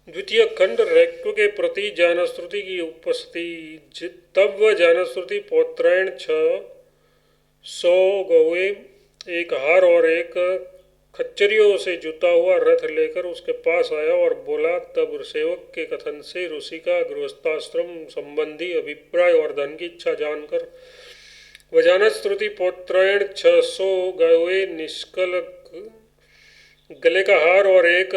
द्वितीय खंड रैक्व के प्रति जानश्रुति की उपस्थिति। तब वह जानश्रुति पौत्रायण 600 गौए, एक हार और एक खच्चरियों से जुता हुआ रथ लेकर उसके पास आया और बोला। तब सेवक के कथन से ऋषि का गृहस्थाश्रम संबंधी अभिप्राय और धन की इच्छा जानकर वह जानश्रुति पौत्रायण 600 गौए, निष्कल गले का हार और एक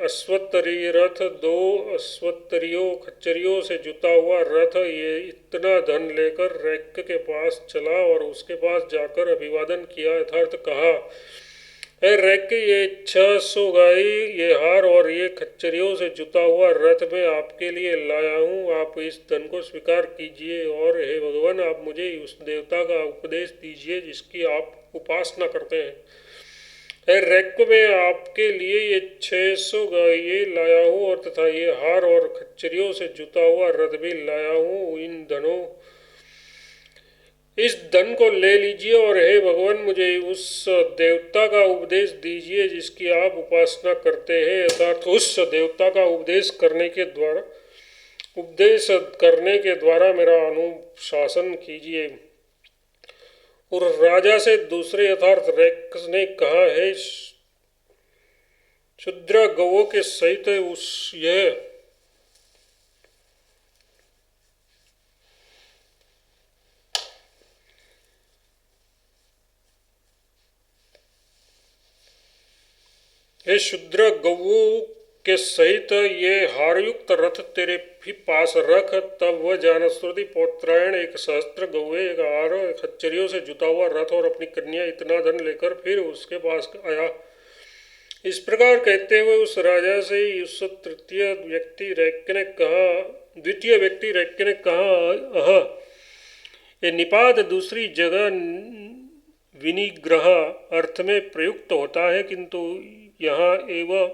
अश्वत्थरी रथ, 2 अश्वत्थरियों खच्चरियों से जुता हुआ रथ, ये इतना धन लेकर रैक्य के पास चला और उसके पास जाकर अभिवादन किया। यथार्थ कहा, है रैक्य, ये 600 गाय, ये हार और ये खच्चरियों से जुता हुआ रथ मैं आपके लिए लाया हूँ। आप इस धन को स्वीकार कीजिए और हे भगवान, आप मुझे उस देवता का उपदेश दीजिए जिसकी आप उपासना करते हैं। रैक्य में आपके लिए ये 600 गाये लाया हूँ और तथा ये हार और खच्चरियों से जुता हुआ रथ भी लाया हूँ। इस धन को ले लीजिए और हे भगवान, मुझे उस देवता का उपदेश दीजिए जिसकी आप उपासना करते हैं। अर्थात उस देवता का उपदेश करने के द्वारा मेरा अनुशासन कीजिए। और राजा से दूसरे यथार्थ रैक्य ने कहा, है क्षुद्र गौओं के सहित यह शूद्र गौओं के सहित ये हारयुक्त रथ तेरे भी पास रख। तब वह जानश्रुति पौत्रायण 1 सहस्त्र गौए, 1 हार, खच्चरियों से जुता हुआ रथ और अपनी कन्या इतना धन लेकर फिर उसके पास आया। इस प्रकार कहते हुए उस राजा से उस द्वितीय व्यक्ति रैक्य ने कहा, ये निपात दूसरी जगह विनिग्रह अर्थ में प्रयुक्त होता है, किंतु यहाँ एवं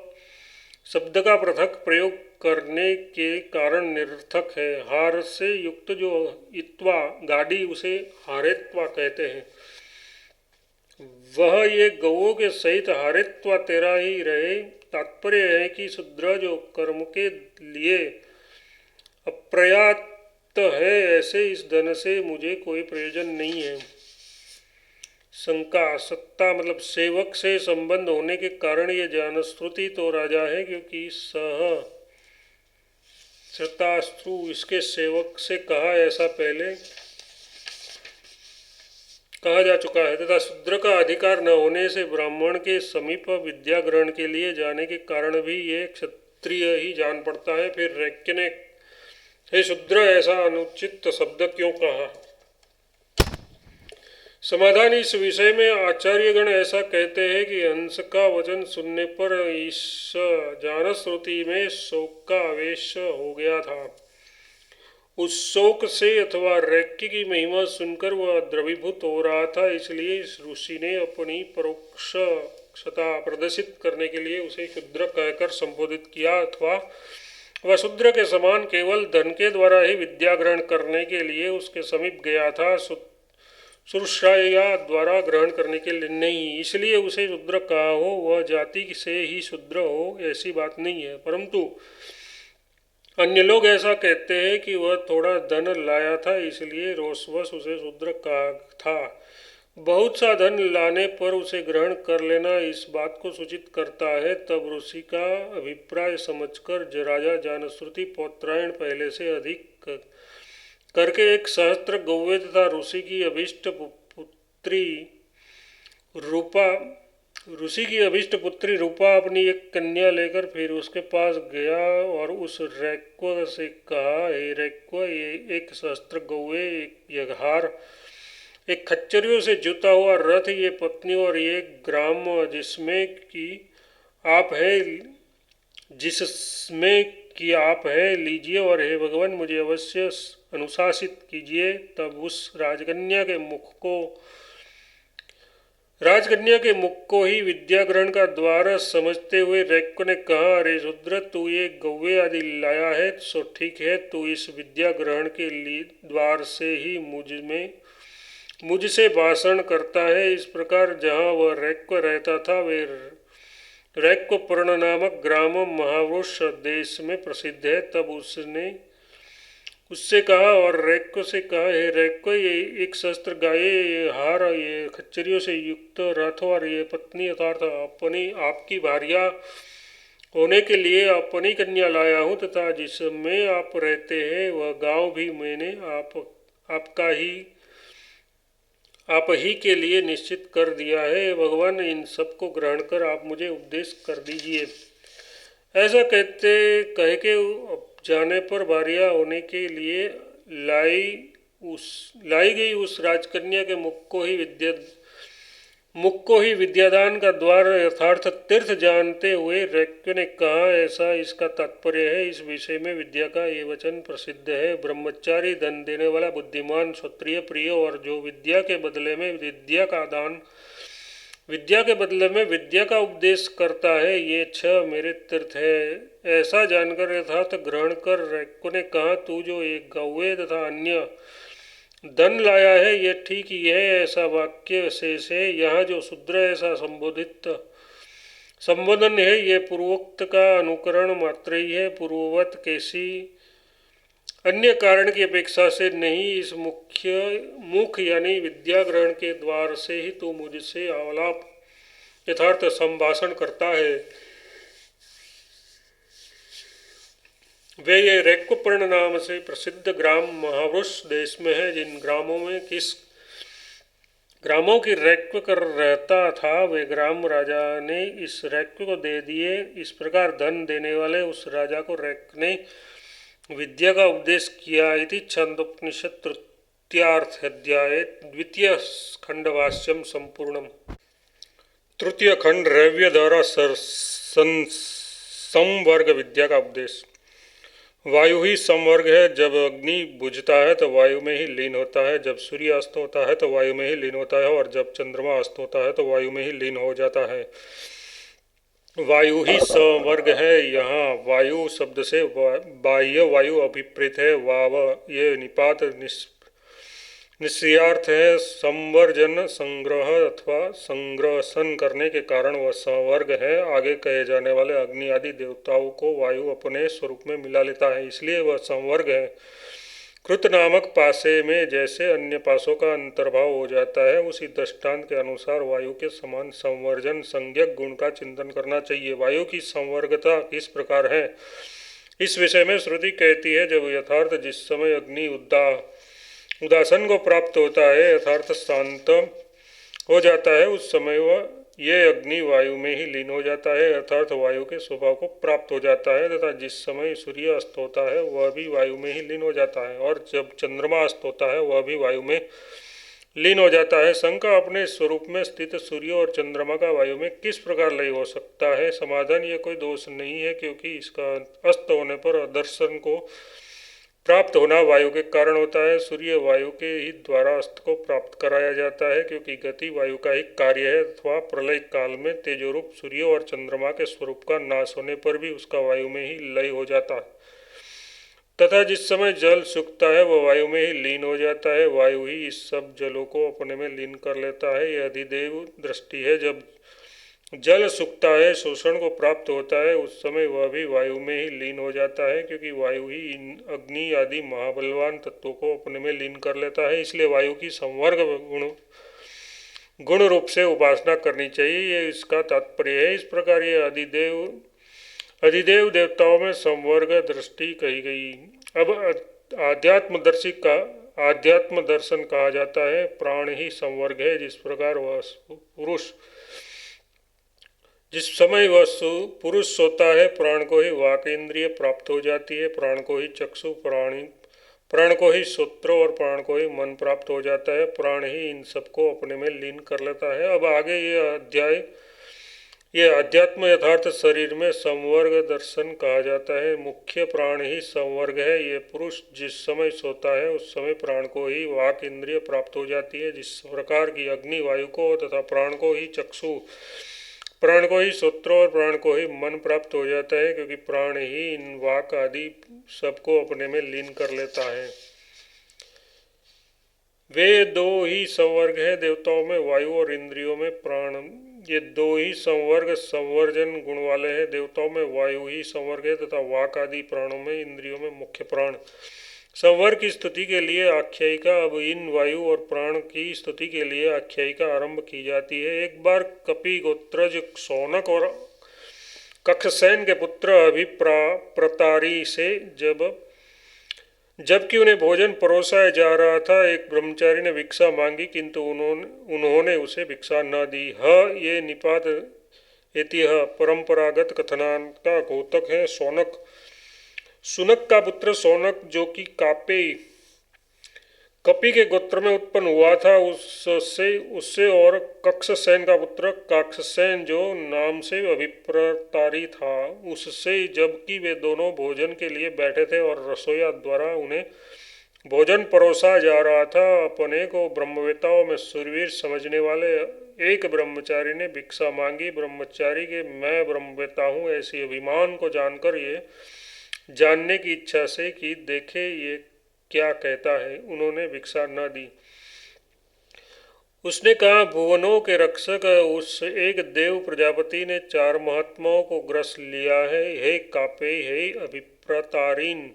शब्द का पृथक प्रयोग करने के कारण निरर्थक है। हार से युक्त जो इत्वा गाड़ी, उसे हारेत्वा कहते हैं। वह ये गौओं के सहित हारेत्वा तेरा ही रहे। तात्पर्य है कि शूद्र जो कर्म के लिए अप्रयात है, ऐसे इस धन से मुझे कोई प्रयोजन नहीं है। शंका, सत्ता मतलब सेवक से संबंध होने के कारण ये जानश्रुति तो राजा है, क्योंकि सह श्रतास्त्रु इसके सेवक से कहा, ऐसा पहले कहा जा चुका है। तथा शूद्र का अधिकार न होने से ब्राह्मण के समीप विद्या ग्रहण के लिए जाने के कारण भी ये क्षत्रिय ही जान पड़ता है। फिर रैक्य ने, हे शूद्र, ऐसा अनुचित शब्द क्यों कहा? समाधान, इस विषय में आचार्यगण ऐसा कहते हैं कि हंस का वचन सुनने पर इस जानश्रुति में शोक का आवेश हो गया था। उस शोक से अथवा रैक्य की महिमा सुनकर वह द्रवीभूत हो रहा था, इसलिए इस ऋषि ने अपनी परोक्षता प्रदर्शित करने के लिए उसे शूद्र कहकर संबोधित किया। अथवा वह शूद्र के समान केवल धन के द्वारा ही विद्या ग्रहण करने के लिए उसके समीप गया था, शुश्राया द्वारा ग्रहण करने के लिए नहीं। इसलिए उसे शूद्र कहा हो। वह जाति से ही शूद्र हो ऐसी बात नहीं है, परंतु अन्य लोग ऐसा कहते हैं कि वह थोड़ा धन लाया था, इसलिए रोषवश उसे शूद्र कहा था। बहुत सा धन लाने पर उसे ग्रहण कर लेना इस बात को सूचित करता है। तब ऋषि का अभिप्राय समझकर राजा जानश्रुति पौत्रायण पहले से अधिक करके 1 सहस्त्र गौवे तथा ऋषि की अभीष्ट पुत्री रूपा अपनी एक कन्या लेकर फिर उसके पास गया और उस रैक्य से कहा, हे रैक्य, ये 1 सहस्त्र गौवे, 1 हार, 1 खच्चरियों से जुता हुआ रथ, ये पत्नी और ये ग्राम जिसमें कि आप है लीजिए और हे भगवान, मुझे अवश्य अनुशासित कीजिए। तब उस राजकन्या के मुख को ही विद्या ग्रहण का द्वार समझते हुए रैक्य ने कहा, अरे शूद्र, तू ये गौवे आदि लाया है सो ठीक है, तू इस विद्या ग्रहण के लिए द्वार से ही मुझसे भाषण करता है। इस प्रकार जहाँ वह रैक्य रहता था वे रैक्वपर्ण नामक ग्राम महावृष देश में प्रसिद्ध है। तब उससे कहा और रैक्व से कहा, हे रैक्व, ये एक शस्त्र, गाये, ये हार, ये खच्चरियों से युक्त रथ और ये पत्नी अर्थात अपनी आपकी भार्या होने के लिए अपनी कन्या लाया हूँ, तथा जिसमें आप रहते हैं वह गांव भी मैंने आप ही के लिए निश्चित कर दिया है। भगवान, इन सब को ग्रहण कर आप मुझे उपदेश कर दीजिए। ऐसा कह के जाने पर भार्या होने के लिए लाई गई उस राजकन्या के मुख को ही विद्यादान का द्वार यथार्थ तीर्थ जानते हुए रैक्व ने कहा, ऐसा इसका तात्पर्य है। इस विषय में विद्या का ये वचन प्रसिद्ध है, ब्रह्मचारी, धन देने वाला, बुद्धिमान, क्षत्रिय प्रिय और जो विद्या के बदले में विद्या का उपदेश करता है, ये 6 मेरे तीर्थ है। ऐसा जानकर यथार्थ ग्रहण कर रैक्व ने कहा, तू जो एक गौवे तथा अन्य धन लाया है ये ठीक ही है। ऐसा वाक्य शेष है। यहाँ जो शूद्र ऐसा संबोधन है ये पूर्वोक्त का अनुकरण मात्र ही है, पूर्ववत किसी अन्य कारण की अपेक्षा से नहीं। इस मुख यानी विद्या ग्रहण के द्वार से ही तू मुझसे आलाप यथार्थ संभाषण करता है। वे ये रैक्वपर्ण नाम से प्रसिद्ध ग्राम महावृष देश में है। जिन ग्रामों की रैक्व कर रहता था, वे ग्राम राजा ने इस रैक्व को दे दिए। इस प्रकार धन देने वाले उस राजा को रैक्व ने विद्या का उपदेश किया। इति छांदोपनिषद तृतीयार्थ अध्याय द्वितीय खंडभाष्यम संपूर्णम। तृतीय खंड रव्य द्वारा संवर्ग विद्या का उपदेश। वायु ही संवर्ग है। जब अग्नि बुझता है तो वायु में ही लीन होता है, जब सूर्य अस्त होता है तो वायु में ही लीन होता है, और जब चंद्रमा अस्त होता है तो वायु में ही लीन हो जाता है। वायु ही संवर्ग है। यहाँ वायु शब्द से बाह्य वायु अभिप्रेत है। वाव ये निपात निश्चयार्थ है। संवर्जन संग्रह अथवा संग्रहण करने के कारण वह संवर्ग है। आगे कहे जाने वाले अग्नि आदि देवताओं को वायु अपने स्वरूप में मिला लेता है, इसलिए वह संवर्ग है। कृत नामक पासे में जैसे अन्य पासों का अंतर्भाव हो जाता है, उसी दृष्टांत के अनुसार वायु के समान संवर्जन संज्ञक गुण का चिंतन करना चाहिए। वायु की संवर्गता किस प्रकार है, इस विषय में श्रुति कहती है, जब यथार्थ जिस समय अग्नि उदासन को प्राप्त होता है, यथार्थ शांत हो जाता है, उस समय वह ये अग्नि वायु में ही लीन हो जाता है, अर्थात वायु के स्वभाव को प्राप्त हो जाता है। तथा जिस समय सूर्य अस्त होता है वह भी वायु में ही लीन हो जाता है, और जब चंद्रमा अस्त होता है वह भी वायु में लीन हो जाता है। शंका, अपने स्वरूप में स्थित सूर्य और चंद्रमा का वायु में किस प्रकार लय हो सकता है? समाधान, ये कोई दोष नहीं है, क्योंकि इसका अस्त होने पर दर्शन को प्राप्त होना वायु के कारण होता है। सूर्य वायु के ही द्वारा अस्त को प्राप्त कराया जाता है, क्योंकि गति वायु का ही कार्य है। अथवा प्रलय काल में तेजोरूप सूर्य और चंद्रमा के स्वरूप का नाश होने पर भी उसका वायु में ही लय हो जाता है। तथा जिस समय जल सूखता है वह वायु में ही लीन हो जाता है, वायु ही इस सब जलों को अपने में लीन कर लेता है। यह अधिदेव दृष्टि है। जब जल सूखता है, शोषण को प्राप्त होता है, उस समय वह भी वायु में ही लीन हो जाता है, क्योंकि वायु ही इन अग्नि आदि महाबलवान तत्वों को अपने में लीन कर लेता है। इसलिए वायु की संवर्ग गुण रूप से उपासना करनी चाहिए, ये इसका तात्पर्य है। इस प्रकार ये अधिदेव देवताओं में संवर्ग दृष्टि कही गई। अब आध्यात्म दर्शन कहा जाता है। प्राण ही संवर्ग है। जिस प्रकार वह पुरुष जिस समय वह पुरुष सोता है, प्राण को ही वाक इंद्रिय प्राप्त हो जाती है, प्राण को ही चक्षु, प्राण को ही श्रोत्र और प्राण को ही मन प्राप्त हो जाता है। प्राण ही इन सबको अपने में लीन कर लेता है। अब आगे ये अध्यात्म यथार्थ शरीर में संवर्ग दर्शन कहा जाता है। मुख्य प्राण ही संवर्ग है। ये पुरुष जिस समय सोता है उस समय प्राण को ही वाक इंद्रिय प्राप्त हो जाती है। जिस प्रकार की अग्नि वायु को तथा प्राण को ही चक्षु, प्राण को ही श्रोत्र और प्राण को ही मन प्राप्त हो जाता है, क्योंकि प्राण ही इन वाक आदि सबको अपने में लीन कर लेता है। वे दो ही संवर्ग है। देवताओं में वायु और इंद्रियों में प्राण ये दो ही संवर्ग संवर्जन गुण वाले हैं। देवताओं में वायु ही संवर्ग है तथा वाक आदि प्राणों में, इंद्रियों में मुख्य प्राण। संवर्ग की स्तुति के लिए आख्यायिका, अब इन वायु और प्राण की स्तुति के लिए आख्यायिका आरंभ की जाती है। एक बार कपि गोत्रज शौनक और कक्षसेन के पुत्र अभिप्रतारी से जबकि उन्हें भोजन परोसा जा रहा था, एक ब्रह्मचारी ने भिक्षा मांगी, किंतु उन्होंने उसे भिक्षा न दी। ये निपात ऐतिह्य परंपरागत कथनान का घोतक है। सुनक का पुत्र शौनक, जो कि कपि के गोत्र में उत्पन्न हुआ था, उससे और कक्षसेन का पुत्र काक्षसेन, जो नाम से अभिप्रतारी था, उससे, जबकि वे दोनों भोजन के लिए बैठे थे और रसोइया द्वारा उन्हें भोजन परोसा जा रहा था, अपने को ब्रह्मवेताओं में शूरवीर समझने वाले एक ब्रह्मचारी ने भिक्षा मांगी। ब्रह्मचारी के मैं ब्रह्मवेता हूँ ऐसी अभिमान को जानकर ये जानने की इच्छा से कि देखे ये क्या कहता है, उन्होंने भिक्षा न दी। उसने कहा, भुवनों के रक्षक उस एक देव प्रजापति ने चार महात्माओं को ग्रस लिया है। हे कापे, हे अभिप्रतारीन,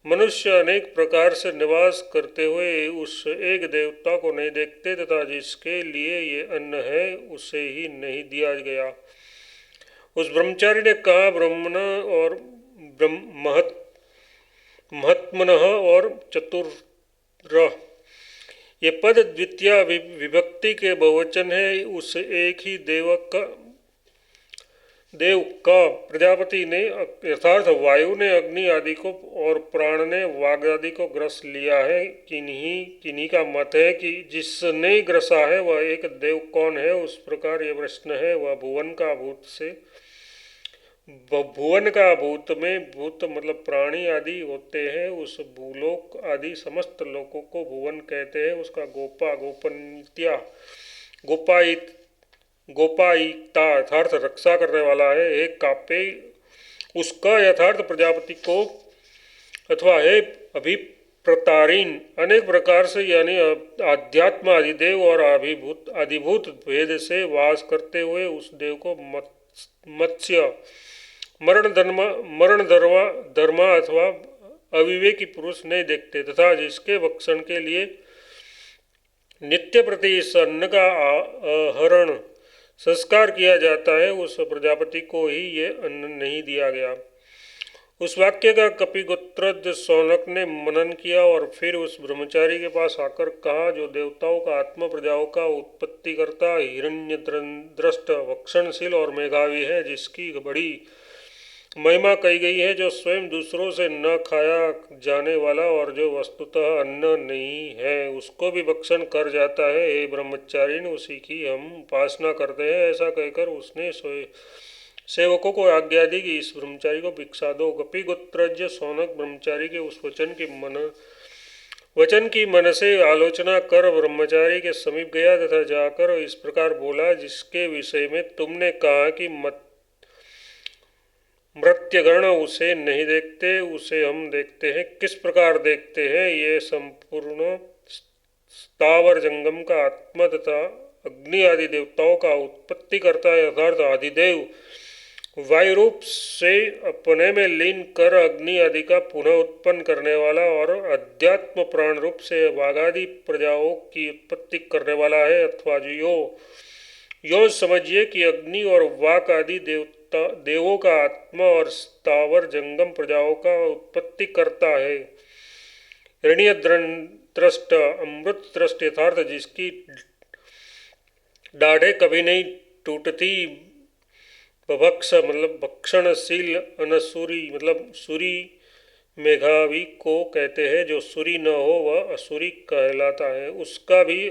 मनुष्य अनेक प्रकार से निवास करते हुए उस एक देवता को नहीं देखते तथा जिसके लिए ये अन्न है उसे ही नहीं दिया गया। उस ब्रह्मचारी ने कहा, ब्रह्मण और महत्मनः और चतुर, ये पद द्वितीय विभक्ति के बहुवचन है। उस एक ही देव का प्रजापति ने यथार्थ वायु ने अग्नि आदि को और प्राण ने वाग आदि को ग्रस लिया है। किन्हीं का मत है कि जिसने ग्रसा है वह एक देव कौन है। उस प्रकार ये प्रश्न है, वह भुवन का भूत में भूत मतलब प्राणी आदि होते हैं। उस भूलोक आदि समस्त लोकों को भुवन कहते हैं। उसका गोपनीयता गोपायिकता यथार्थ रक्षा करने वाला है। एक कापे, उसका यथार्थ प्रजापति को अथवा है अभिप्रतारीन, अनेक प्रकार से यानी आध्यात्म आदिदेव और आदिभूत भेद से वास करते हुए उस देव को मत्स्य मरण धर्मा अथवा अविवेकी पुरुष नहीं देखते तथा जिसके भक्षण के लिए नित्य प्रति इस अन्न का आहरण संस्कार किया जाता है, उस प्रजापति को ही ये अन्न नहीं दिया गया। उस वाक्य का कपिगोत्रज शौनक ने मनन किया और फिर उस ब्रह्मचारी के पास आकर कहा, जो देवताओं का आत्मा प्रजाओं का उत्पत्ति करता, हिरण्य दृष्ट, भक्षणशील और मेघावी है, जिसकी बड़ी महिमा कही गई है, जो स्वयं दूसरों से न खाया जाने वाला और जो वस्तुतः अन्न नहीं है उसको भी भक्षण कर जाता है। हे ब्रह्मचारिण, उसी की हम उपासना करते हैं। ऐसा कहकर उसने सेवकों को आज्ञा दी कि इस ब्रह्मचारी को भिक्षा दो। कपिगोत्रज शौनक ब्रह्मचारी के उस वचन की मन से आलोचना कर ब्रह्मचारी के समीप गया तथा जाकर इस प्रकार बोला, जिसके विषय में तुमने कहा कि मृत्यगण उसे नहीं देखते, उसे हम देखते हैं। किस प्रकार देखते हैं? ये संपूर्ण स्थावर जंगम का आत्मा तथा अग्नि आदि देवताओं का उत्पत्ति करता है। यथार्थ आदिदेव वायु रूप से अपने में लीन कर अग्नि आदि का पुनः उत्पन्न करने वाला और अध्यात्म प्राण रूप से वागादि प्रजाओं की उत्पत्ति करने वाला है। अथवा यो समझिए कि अग्नि और वाक आदि देवों का आत्मा और स्थावर जंगम प्रजाओं का उत्पत्ति करता है। हिरण्य दृष्ट, अमृत दृष्ट यथार्थ जिसकी दाढ़ें कभी नहीं टूटती, बभक्ष मतलब भक्षणशील, अनसुरी मतलब सुरी, मेघावी को कहते हैं। जो सुरी न हो वह असुरी कहलाता है। उसका भी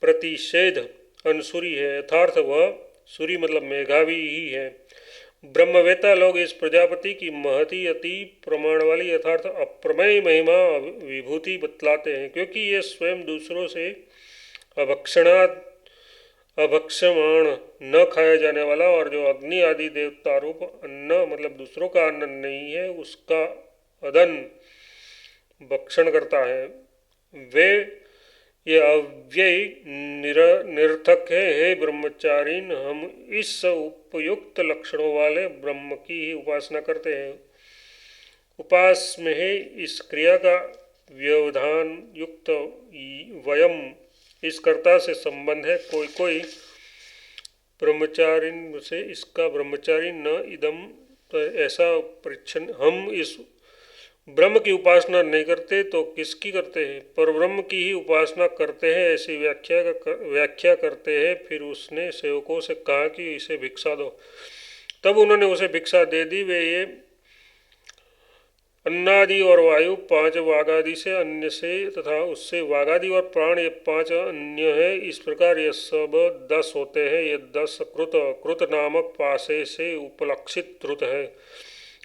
प्रतिषेध अनसुरी है, यथार्थ वह सुरी मतलब मेघावी ही है। ब्रह्मवेता लोग इस प्रजापति की महती अति प्रमाण वाली यथार्थ अप्रमेय महिमा विभूति बतलाते हैं, क्योंकि ये स्वयं दूसरों से अभक्षमाण न खाया जाने वाला और जो अग्नि आदि देवता रूप अन्न मतलब दूसरों का अन्न नहीं है उसका अदन भक्षण करता है। वे ये अव्यय निरर्थक है। हे ब्रह्मचारिण, हम इस उपयुक्त लक्षणों वाले ब्रह्म की ही उपासना करते हैं। उपास में है इस क्रिया का व्यवधान युक्त वयम, इस कर्ता से संबंध है। कोई कोई ब्रह्मचारिण से इसका ब्रह्मचारी न इदम, तो ऐसा परिच्छन, हम इस ब्रह्म की उपासना नहीं करते तो किसकी करते हैं? पर ब्रह्म की ही उपासना करते हैं, ऐसी व्याख्या करते हैं। फिर उसने सेवकों से कहा कि इसे भिक्षा दो। तब उन्होंने उसे भिक्षा दे दी। वे ये अन्नादि और वायु 5 वागादि से अन्य से तथा उससे वागादि और प्राण ये 5 अन्य है। इस प्रकार ये सब 10 होते हैं। ये 10 कृत नामक पासे से उपलक्षित श्रुत है।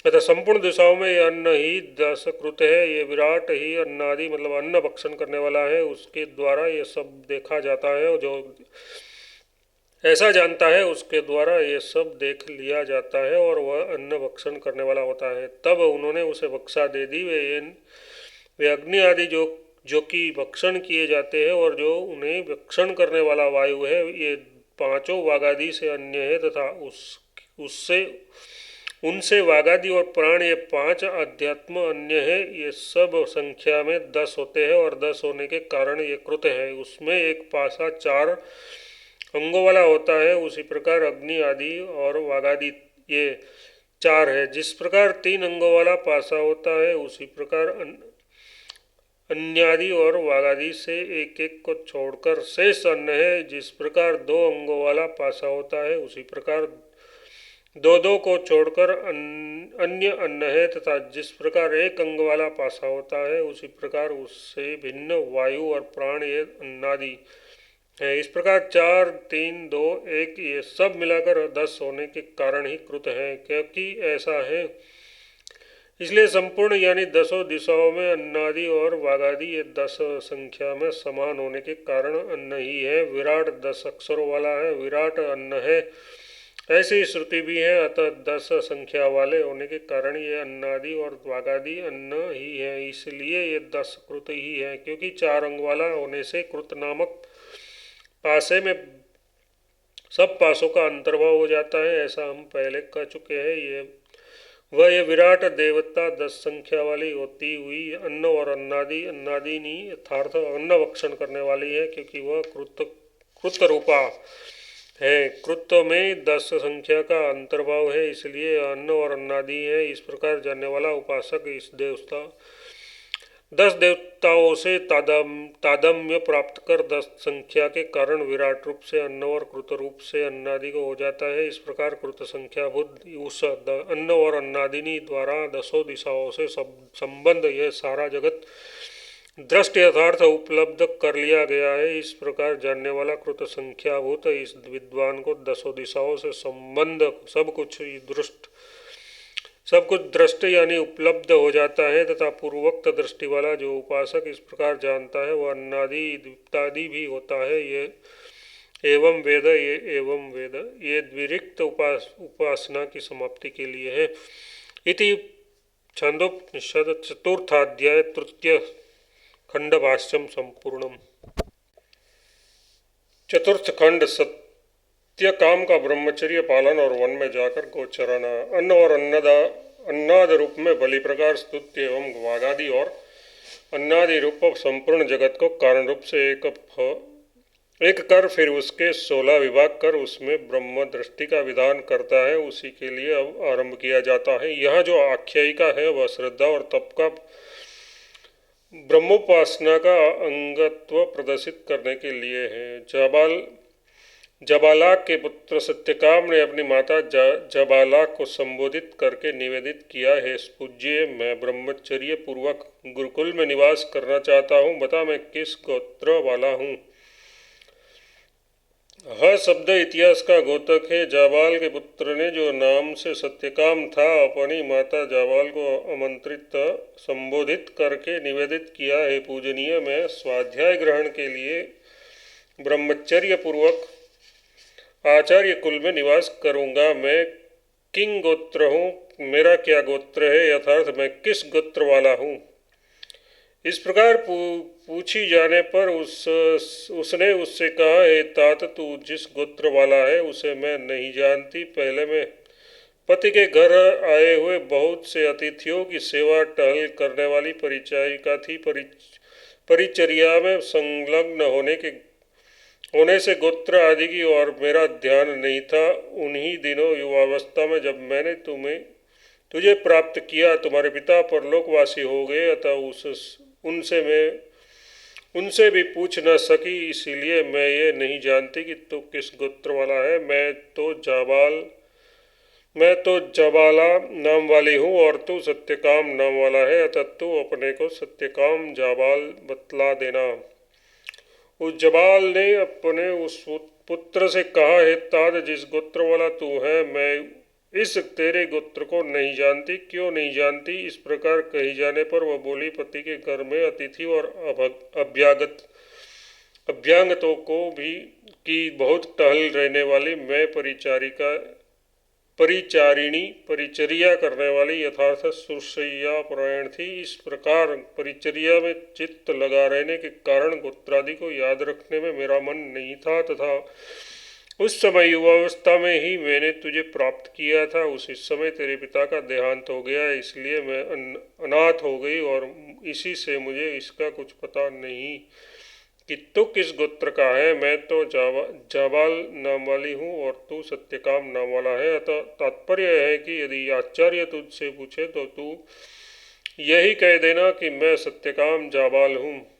अतः संपूर्ण दिशाओं में ये अन्न ही 10 कृत है। ये विराट ही अन्नादि मतलब अन्न भक्षण करने वाला है, उसके द्वारा ये सब देखा जाता है। जो ऐसा जानता है उसके द्वारा ये सब देख लिया जाता है और वह अन्न भक्षण करने वाला होता है। तब उन्होंने उसे भक्षा दे दी। वे अग्नि आदि जो कि भक्षण किए जाते हैं और जो उन्हें भक्षण करने वाला वायु है, ये 5 वागादि से अन्य है तथा उससे उनसे वागादि और प्राण ये 5 अध्यात्म अन्य है। ये सब संख्या में 10 होते हैं और 10 होने के कारण ये कृत है। उसमें एक पासा 4 अंगों वाला होता है। उसी प्रकार अग्नि आदि और वागादि ये 4 है। जिस प्रकार 3 अंगों वाला पासा होता है, उसी प्रकार अन्यादि और वागादि से एक एक को छोड़कर शेष अन्न है। जिस प्रकार 2 अंगों वाला पासा होता है, उसी प्रकार 2 को छोड़कर अन्य अन्न है। तथा जिस प्रकार 1 अंग वाला पासा होता है, उसी प्रकार उससे भिन्न वायु और प्राण ये अन्नादि है। इस प्रकार 4, 3, 2, 1 ये सब मिलाकर 10 होने के कारण ही कृत है। क्योंकि ऐसा है, इसलिए संपूर्ण यानी 10 दिशाओं में अन्नादि और वागादि ये 10 संख्या में समान होने के कारण अन्न ही है। विराट 10 अक्षरों वाला है, विराट अन्न है, ऐसी श्रुति भी है। अतः 10 संख्या वाले होने के कारण ये अन्नादि और वागादि अन्न ही है। इसलिए ये 10 कृत ही है। क्योंकि 4 अंग वाला होने से कृत नामक पासे में सब पासों का अंतर्भाव हो जाता है, ऐसा हम पहले कह चुके हैं। ये विराट देवता 10 संख्या वाली होती हुई अन्न और अन्नादिनी यथार्थ अन्न भक्षण करने वाली है, क्योंकि वह कृत रूपा है। कृत में 10 संख्या का अंतर्भाव है, इसलिए अन्न और अन्नादि है। इस प्रकार जानने वाला उपासक इस 10 देवताओं से तादम्य प्राप्त कर 10 संख्या के कारण विराट रूप से अन्न और कृत रूप से अन्नादि को हो जाता है। इस प्रकार कृत संख्या बुद्ध उस अन्न और अन्नादिनी द्वारा 10 दिशाओं से संबंध यह सारा जगत दृष्ट यथार्थ उपलब्ध कर लिया गया है। इस प्रकार जानने वाला कृत संख्याभूत इस विद्वान को 10 दिशाओं से संबंध सब कुछ दृष्ट यानी उपलब्ध हो जाता है। तथा पूर्वोक्त दृष्टि वाला जो उपासक इस प्रकार जानता है, वह अन्नादि इत्यादि भी होता है। ये एवं वेद ये द्विरिक्त उपासना की समाप्ति के लिए है। इति छंदोपनिषद चतुर्थाध्याय तृतीय खंड भाष्यम संपूर्णम। चतुर्थ खंड सत्य काम का ब्रह्मचर्य पालन और वन में जाकर गोचरना। अन्न और अन्नाद रूप में बलि प्रकार स्तुत्य एवं वागादि और अन्नादि रूप संपूर्ण जगत को कारण रूप से एक कर फिर उसके 16 विभाग कर उसमें ब्रह्म दृष्टि का विधान करता है। उसी के लिए अब आरंभ किया जाता है। यह जो आख्यायिका है वह श्रद्धा और तप का ब्रह्मोपासना का अंगत्व प्रदर्शित करने के लिए है। जबालाक के पुत्र सत्यकाम ने अपनी माता जबालाक को संबोधित करके निवेदित किया, है पूज्य, मैं ब्रह्मचर्य पूर्वक गुरुकुल में निवास करना चाहता हूँ। बता मैं किस गोत्र वाला हूँ। ह शब्द इतिहास का गोतक है। जाबाल के पुत्र ने जो नाम से सत्यकाम था अपनी माता जाबाल को आमंत्रित संबोधित करके निवेदित किया, है पूजनीय, मैं स्वाध्याय ग्रहण के लिए ब्रह्मचर्य पूर्वक आचार्य कुल में निवास करूंगा। मैं किंग गोत्र हूँ, मेरा क्या गोत्र है, यथार्थ मैं किस गोत्र वाला हूँ। इस प्रकार पूछी जाने पर उसने उससे कहा, हे तात, तू जिस गोत्र वाला है उसे मैं नहीं जानती। पहले मैं पति के घर आए हुए बहुत से अतिथियों की सेवा टहल करने वाली परिचारिका थी। परिचर्या में संलग्न होने से गोत्र आदि की और मेरा ध्यान नहीं था। उन्हीं दिनों युवावस्था में जब मैंने तुझे प्राप्त किया, तुम्हारे पिता परलोकवासी हो गए, अतः उनसे भी पूछ न सकी। इसीलिए मैं ये नहीं जानती कि तू किस गोत्र वाला है। मैं तो जबाला नाम वाली हूँ और तू सत्यकाम नाम वाला है, अतः तू अपने को सत्यकाम जाबाल बतला देना। उस जबाल ने अपने उस पुत्र से कहा, हे तात, जिस गोत्र वाला तू है, मैं इस तेरे गोत्र को नहीं जानती। क्यों नहीं जानती? इस प्रकार कही जाने पर वह बोली, पति के घर में अतिथि और अभ्यांगतों को भी की बहुत टहल रहने वाली मैं परिचारिणी, परिचर्या करने वाली यथार्थ सुरसैया परायण थी। इस प्रकार परिचर्या में चित्त लगा रहने के कारण गोत्रादि को याद रखने में मेरा मन नहीं था, तथा उस समय युवावस्था में ही मैंने तुझे प्राप्त किया था। उसी समय तेरे पिता का देहांत हो गया, इसलिए मैं अनाथ हो गई और इसी से मुझे इसका कुछ पता नहीं कि तू किस गोत्र का है। मैं तो जाबाल नाम वाली हूँ और तू सत्यकाम नाम वाला है। अतः तात्पर्य है कि यदि आचार्य तुझसे पूछे तो तू यही कह देना कि मैं सत्यकाम जाबाल हूँ।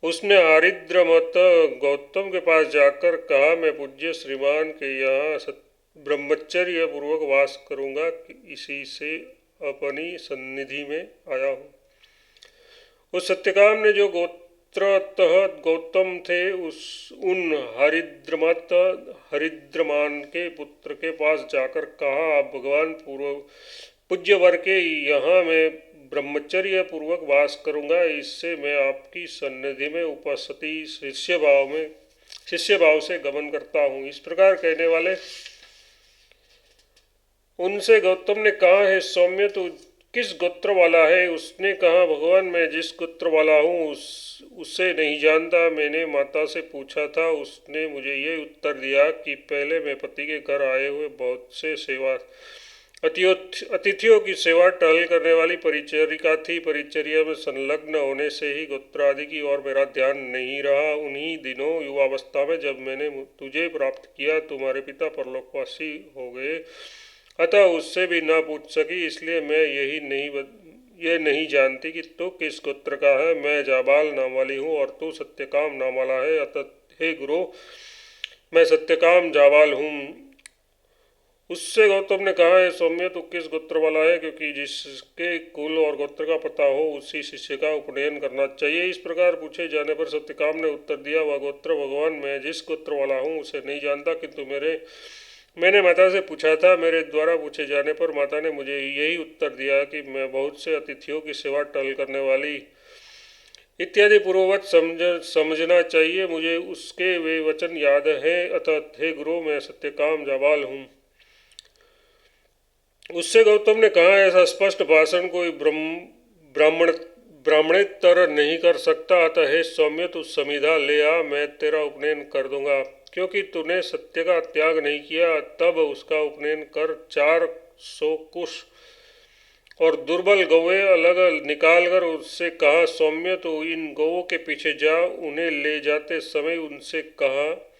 उसने आरिद्रमत गौतम के पास जाकर कहा, मैं पूज्य श्रीमान के यहाँ ब्रह्मचर्य पूर्वक वास करूँगा, इसी से अपनी सन्निधि में आया हूँ। उस सत्यकाम ने जो गोत्रतः गौतम थे उन हरिद्रमान के पुत्र के पास जाकर कहा, आप भगवान पूज्य वर के यहाँ मैं ब्रह्मचर्य पूर्वक वास करूँगा, इससे मैं आपकी सन्निधि में उपस्थिति शिष्य भाव से गमन करता हूँ। इस प्रकार कहने वाले उनसे गौतम ने कहा, है सौम्य, तू किस गोत्र वाला है? उसने कहा, भगवान, मैं जिस गोत्र वाला हूँ उससे नहीं जानता। मैंने माता से पूछा था, उसने मुझे ये उत्तर दिया कि पहले मैं पति के घर आए हुए बहुत से अतिथियों की सेवा टहल करने वाली परिचरिका थी। परिचर्या में संलग्न होने से ही गोत्र आदि की और मेरा ध्यान नहीं रहा। उन्हीं दिनों युवावस्था में जब मैंने तुझे प्राप्त किया, तुम्हारे पिता परलोकवासी हो गए, अतः उससे भी न पूछ सकी। इसलिए मैं ये नहीं जानती कि तू किस गोत्र का है। मैं जाबाल नाम वाली हूँ और तू सत्यकाम नाम वाला है, अतः हे गुरु, मैं सत्यकाम जाबाल हूँ। उससे गौतम ने कहा, है सौम्य, तू किस गोत्र वाला है? क्योंकि जिसके कुल और गोत्र का पता हो उसी शिष्य का उपनयन करना चाहिए। इस प्रकार पूछे जाने पर सत्यकाम ने उत्तर दिया, वह गोत्र, भगवान, मैं जिस गोत्र वाला हूँ उसे नहीं जानता, किंतु मैंने माता से पूछा था। मेरे द्वारा पूछे जाने पर माता ने मुझे यही उत्तर दिया कि मैं बहुत से अतिथियों की सेवा टहल करने वाली इत्यादि पूर्ववत समझना चाहिए। मुझे उसके वे वचन याद हैं, अतः हे गुरु, मैं सत्यकाम जाबाल हूँ। उससे गौतम ने कहा, ऐसा स्पष्ट भाषण कोई ब्राह्मणेतर नहीं कर सकता, अतः हे सौम्य, तू समिधा ले आ, मैं तेरा उपनयन कर दूंगा। क्योंकि तूने सत्य का त्याग नहीं किया, तब उसका उपनयन कर 400 कुश और दुर्बल गौएं अलग निकाल कर उससे कहा, सौम्य, तू इन गौओं के पीछे जा। उन्हें ले जाते समय उनसे कहा,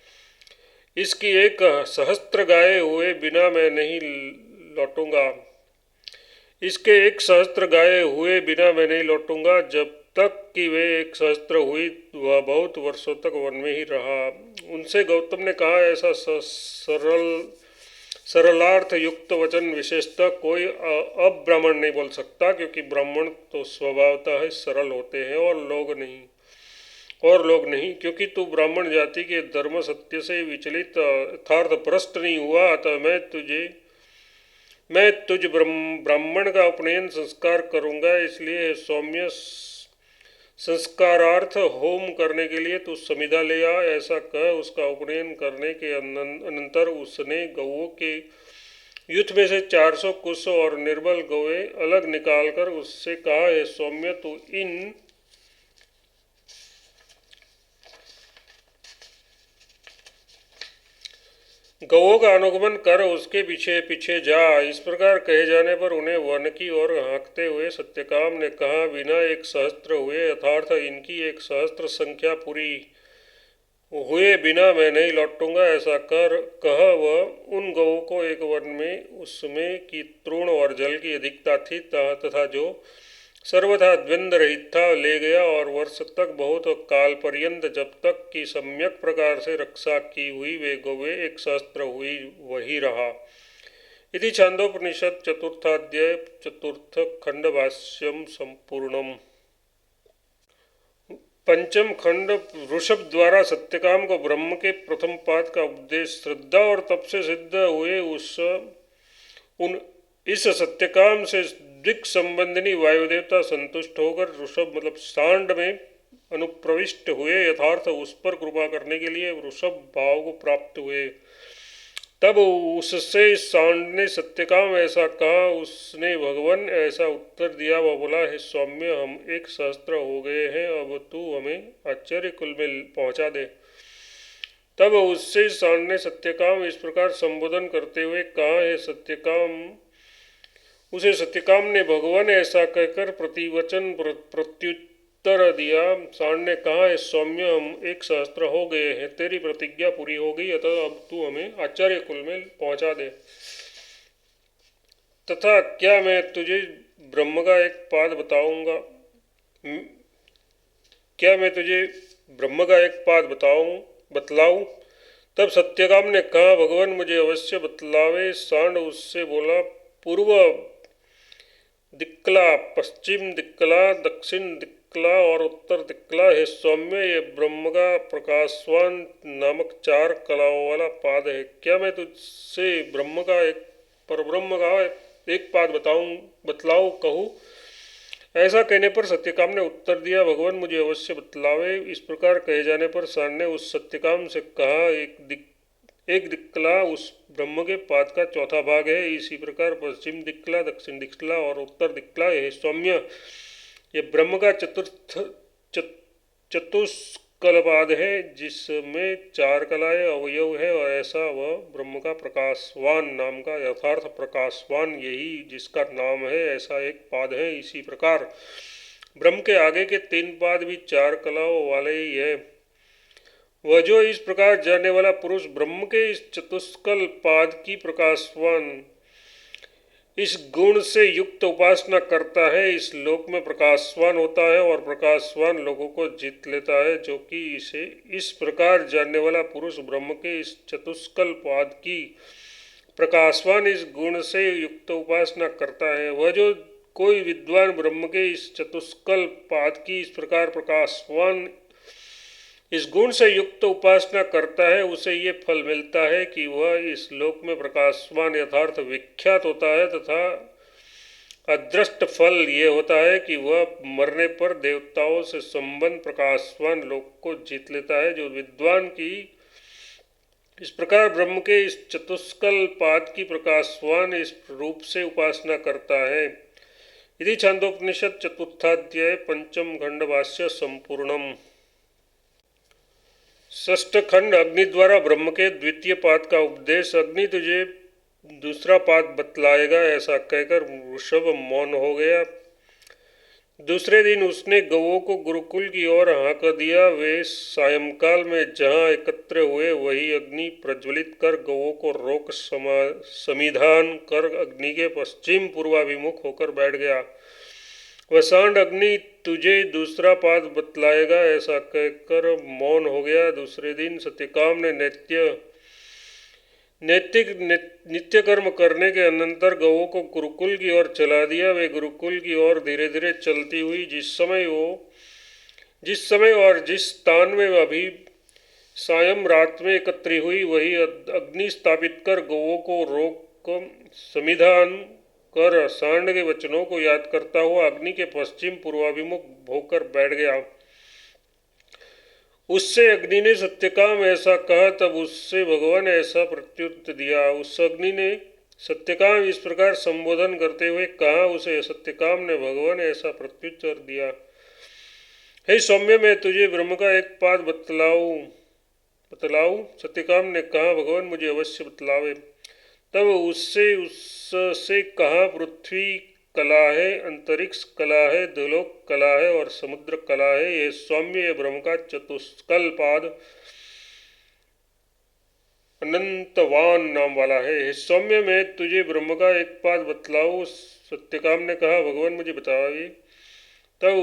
इसकी एक सहस्त्र गाये हुए बिना मैं नहीं लौटूंगा। इसके एक सहस्त्र गाये हुए बिना मैं नहीं लौटूंगा। जब तक कि वे एक सहस्त्र हुई, वह बहुत वर्षों तक वन में ही रहा। उनसे गौतम ने कहा, ऐसा सरलार्थ युक्त वचन विशेषतः कोई अब्राह्मण नहीं बोल सकता, क्योंकि ब्राह्मण तो स्वभावतः ही सरल होते हैं और लोग नहीं। क्योंकि तू ब्राह्मण जाति के धर्म सत्य से विचलित यथार्थ भ्रष्ट नहीं हुआ, अतः मैं तुझ ब्राह्मण का उपनयन संस्कार करूँगा। इसलिए सौम्य, संस्कारार्थ होम करने के लिए तू समिधा ले आ। ऐसा कह उसका उपनयन करने के अनंतर उसने गौओं के युद्ध में से 400 कुश और निर्बल गौए अलग निकालकर उससे कहा, हे सौम्य, तू इन गौओं का अनुगमन कर उसके पीछे पीछे जा। इस प्रकार कहे जाने पर उन्हें वन की ओर हाँकते हुए सत्यकाम ने कहा, बिना एक सहस्त्र हुए, यथार्थ इनकी एक सहस्त्र संख्या पूरी हुए बिना मैं नहीं लौटूंगा। ऐसा कह वह उन गौओं को एक वन में उसमें की तृण और जल की अधिकता थी तथा जो सर्वथा द्वंद रहित था ले गया, और वर्ष तक बहुत काल पर्यंत जब तक कि सम्यक प्रकार से रक्षा की हुई वे गौवे एक सहस्त्र हुई वही रहा। इति छांदोपनिषद चतुर्थाध्याय चतुर्थ खंड भाष्यम संपूर्णम। पंचम खंड ऋषभ द्वारा सत्यकाम को ब्रह्म के प्रथम पाद का उपदेश। श्रद्धा और तप से सिद्ध हुए इस सत्यकाम से दिक् संबंधिनी वायुदेवता संतुष्ट होकर ऋषभ मतलब सांड में अनुप्रविष्ट हुए, यथार्थ उस पर कृपा करने के लिए ऋषभ भाव को प्राप्त हुए। तब उससे सांड ने सत्यकाम ऐसा कहा। उसने भगवान ऐसा उत्तर दिया, वह बोला, हे सौम्य, हम एक सहस्त्र हो गए हैं, अब तू हमें आश्चर्य कुल में पहुंचा दे। तब उससे सांड ने सत्यकाम इस प्रकार संबोधन करते हुए कहा, हे सत्यकाम। उसे सत्यकाम ने भगवान ऐसा कहकर प्रतिवचन प्रत्युत्तर दिया। सांड ने कहा, हे सौम्य, हम एक सहस्त्र हो गए हैं, तेरी प्रतिज्ञा पूरी हो गई, अतः अब तू हमें आचार्य कुल में पहुंचा दे। तथा क्या मैं तुझे ब्रह्म का एक पाद बताऊंगा? क्या मैं तुझे ब्रह्म का एक पाद बतलाऊं? तब सत्यकाम ने कहा, भगवान मुझे अवश्य बतलावे। सांड उससे बोला, पूर्व दिक्कला, पश्चिम दिक्कला, दक्षिण दिक्कला और उत्तर दिक्कला, हे सौम्य, ये ब्रह्म का प्रकाशवान नामक 4 कलाओं वाला पाद है। क्या मैं तुझसे ब्रह्म का एक परब्रह्म का एक पाद बतलाऊं कहूँ? ऐसा कहने पर सत्यकाम ने उत्तर दिया, भगवान मुझे अवश्य बतलावे। इस प्रकार कहे जाने पर सांड ने उस सत्यकाम से कहा, एक दिक्कला उस ब्रह्म के पाद का चौथा भाग है। इसी प्रकार पश्चिम दिक्कला, दक्षिण दिक्कला और उत्तर दिक्कला है। सौम्य, ये ब्रह्म का चतुष्कल पाद है, जिसमें 4 कलाएं अवयव है, और ऐसा वह ब्रह्म का प्रकाशवान नाम का यथार्थ प्रकाशवान, यही जिसका नाम है, ऐसा एक पाद है। इसी प्रकार ब्रह्म के आगे के 3 पाद भी 4 कलाओं वाले ही है। वह जो इस प्रकार जानने वाला पुरुष ब्रह्म के इस चतुष्कल पाद की प्रकाशवान इस गुण से युक्त उपासना करता है, इस लोक में प्रकाशवान होता है और प्रकाशवान लोगों को जीत लेता है। जो कि इसे इस प्रकार जानने वाला पुरुष ब्रह्म के इस चतुष्कल पाद की प्रकाशवान इस गुण से युक्त उपासना करता है। वह जो कोई विद्वान ब्रह्म के इस चतुष्कल पाद की इस प्रकार प्रकाशवान इस गुण से युक्त उपासना करता है, उसे ये फल मिलता है कि वह इस लोक में प्रकाशवान यथार्थ विख्यात होता है, तथा अदृष्ट फल ये होता है कि वह मरने पर देवताओं से संबंध प्रकाशवान लोक को जीत लेता है। जो विद्वान की इस प्रकार ब्रह्म के इस चतुष्कल पाद की प्रकाशवान इस रूप से उपासना करता है। इति छांदोपनिषद चतुर्थाध्याय पंचम खंड भाष्य संपूर्णम। षष्ठ खंड अग्नि द्वारा ब्रह्म के द्वितीय पाद का उपदेश। अग्नि तुझे दूसरा पाद बतलाएगा, ऐसा कहकर वृषभ मौन हो गया। दूसरे दिन उसने गौओं को गुरुकुल की ओर हाँक दिया। वे सायंकाल में जहाँ एकत्र हुए वही अग्नि प्रज्वलित कर गौओं को रोक समिधान कर अग्नि के पश्चिम पूर्वाभिमुख होकर बैठ गया। वह सांड अग्नि तुझे दूसरा पाद बतलाएगा, ऐसा कहकर मौन हो गया। दूसरे दिन सत्यकाम ने नित्य कर्म करने के अनंतर गौओं को गुरुकुल की ओर चला दिया। वे गुरुकुल की ओर धीरे धीरे चलती हुई जिस समय और जिस स्थान में अभी सायं रात में एकत्री हुई, वही अग्नि स्थापित कर गौओं को रोक समिधान कर सांड के वचनों को याद करता हुआ अग्नि के पश्चिम पूर्वाभिमुख होकर बैठ गया। उससे अग्नि ने सत्यकाम ऐसा कहा। तब उससे भगवान ऐसा प्रत्युत्तर दिया। उस अग्नि ने सत्यकाम इस प्रकार संबोधन करते हुए कहा। उसे सत्यकाम ने भगवान ऐसा प्रत्युत्तर दिया, हे सौम्य, मैं तुझे ब्रह्म का एक पाद बतलाऊं। सत्यकाम ने कहा, भगवान मुझे अवश्य बतलावे। तब उससे कहा, पृथ्वी कला है, अंतरिक्ष कला है, द्युलोक कला है और समुद्र कला है। ये सौम्य, ये ब्रह्म का चतुष्कल पाद अनंतवान नाम वाला है। हे सौम्य, मैं तुझे ब्रह्म का एक पाद बतलाऊं। सत्यकाम ने कहा, भगवान मुझे बताइए। तब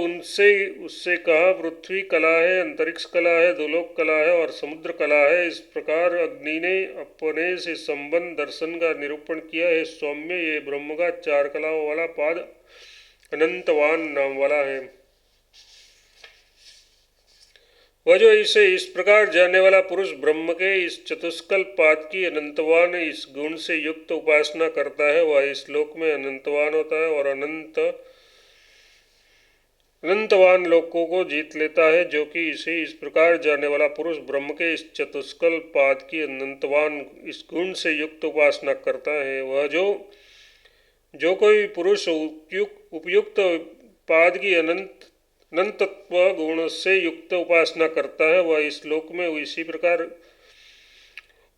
उससे कहा, पृथ्वी कला है, अंतरिक्ष कला है, द्युलोक कला है और समुद्र कला है। इस प्रकार अग्नि ने अपने से संबंध दर्शन का निरूपण किया। है सौम्य, ये ब्रह्म का चार कलाओं वाला पाद अनंतवान नाम वाला है। वह जो इसे इस प्रकार जानने वाला पुरुष ब्रह्म के इस चतुष्कल पाद की अनंतवान इस गुण से युक्त उपासना करता है, वह इस लोक में अनंतवान होता है और अनंतवान लोकों को जीत लेता है। जो कि इसे इस प्रकार जानने वाला पुरुष ब्रह्म के इस चतुष्कल पाद की अनंतवान इस गुण से युक्त उपासना करता है, वह जो कोई पुरुष उपयुक्त पाद की अनंतत्व गुण से युक्त उपासना करता है, वह इस लोक में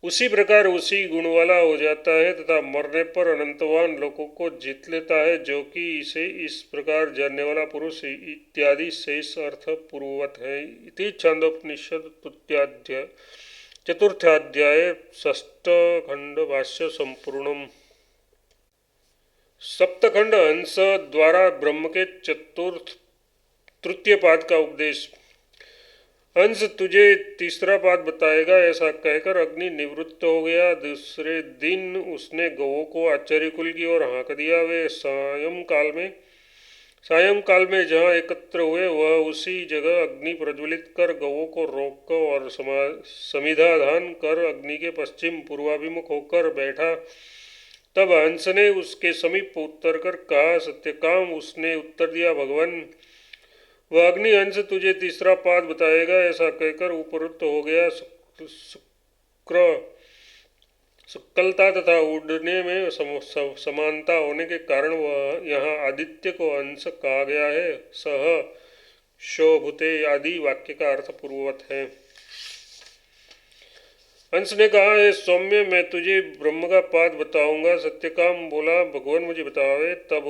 उसी प्रकार उसी गुण वाला हो जाता है तथा मरने पर अनंतवान लोकों को जीत लेता है। जो कि इसे इस प्रकार जानने वाला पुरुष इत्यादि शेष अर्थ पूर्ववत है। इति छांदोपनिषद चतुर्थाध्याय षष्ठ खंड भाष्य संपूर्णम। सप्तखंड हंस द्वारा ब्रह्म के तृतीय पाद का उपदेश। हंस तुझे तीसरा पाद बताएगा, ऐसा कहकर अग्नि निवृत्त हो गया। दूसरे दिन उसने गौओं को आचार्य कुल की ओर हाँक दिया। वे सायंकाल में जहाँ एकत्र हुए, वह उसी जगह अग्नि प्रज्वलित कर गौओं को रोक और समिधाधान कर अग्नि के पश्चिम पूर्वाभिमुख होकर बैठा। तब हंस ने उसके समीप उतर कर कहा, सत्यकाम। उसने उत्तर दिया, भगवान, वह अग्नि हंस तुझे तीसरा पाद बताएगा। ऐसा कहकर उपरुक्त हो गया। शुक्लता तथा उड़ने में समानता होने के कारण वह यहाँ आदित्य को हंस कहा गया है। सह शोभुते आदि वाक्य का अर्थ पूर्ववत है। हंस ने कहा, हे सौम्य, मैं तुझे ब्रह्म का पाद बताऊंगा। सत्यकाम बोला, भगवान मुझे बतावे। तब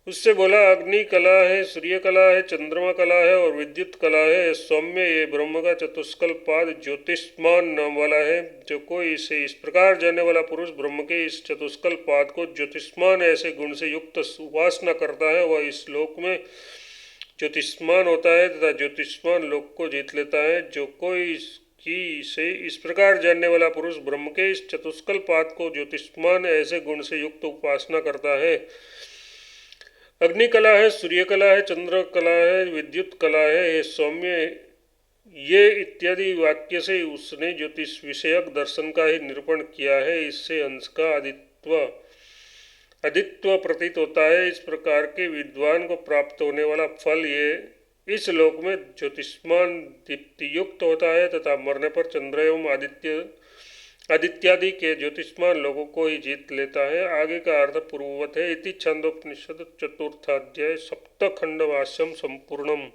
उससे बोला, अग्नि कला है, सूर्य कला है, चंद्रमा कला है और विद्युत कला है। सौम्य, ये ब्रह्म का चतुष्कल पाद ज्योतिष्मान नाम वाला है। जो कोई इसे इस प्रकार जानने वाला पुरुष ब्रह्म के इस चतुष्कल पाद को ज्योतिष्मान ऐसे गुण से युक्त उपासना करता है, वह इस लोक में ज्योतिष्मान होता है तथा ज्योतिष्मान लोक को जीत लेता है। जो कोई इसे इस प्रकार जानने वाला पुरुष ब्रह्म के इस चतुष्कल पाद को ज्योतिष्मान ऐसे गुण से युक्त उपासना करता है। अग्नि कला है, सूर्य कला है, चंद्र कला है, विद्युत कला है। ये सौम्य, ये इत्यादि वाक्य से उसने ज्योतिष विषयक दर्शन का ही निरूपण किया है। इससे अंश का आदित्व प्रतीत होता है। इस प्रकार के विद्वान को प्राप्त होने वाला फल ये इस लोक में ज्योतिष्मान दीप्तियुक्त होता है तथा मरने पर चंद्र एवं आदित्यादि के ज्योतिष्मान लोगों को ही जीत लेता है। आगे का अर्थ पूर्ववत है। इति छंदोपनिषद चतुर्थाध्याय सप्तखंड भाष्यम संपूर्णम।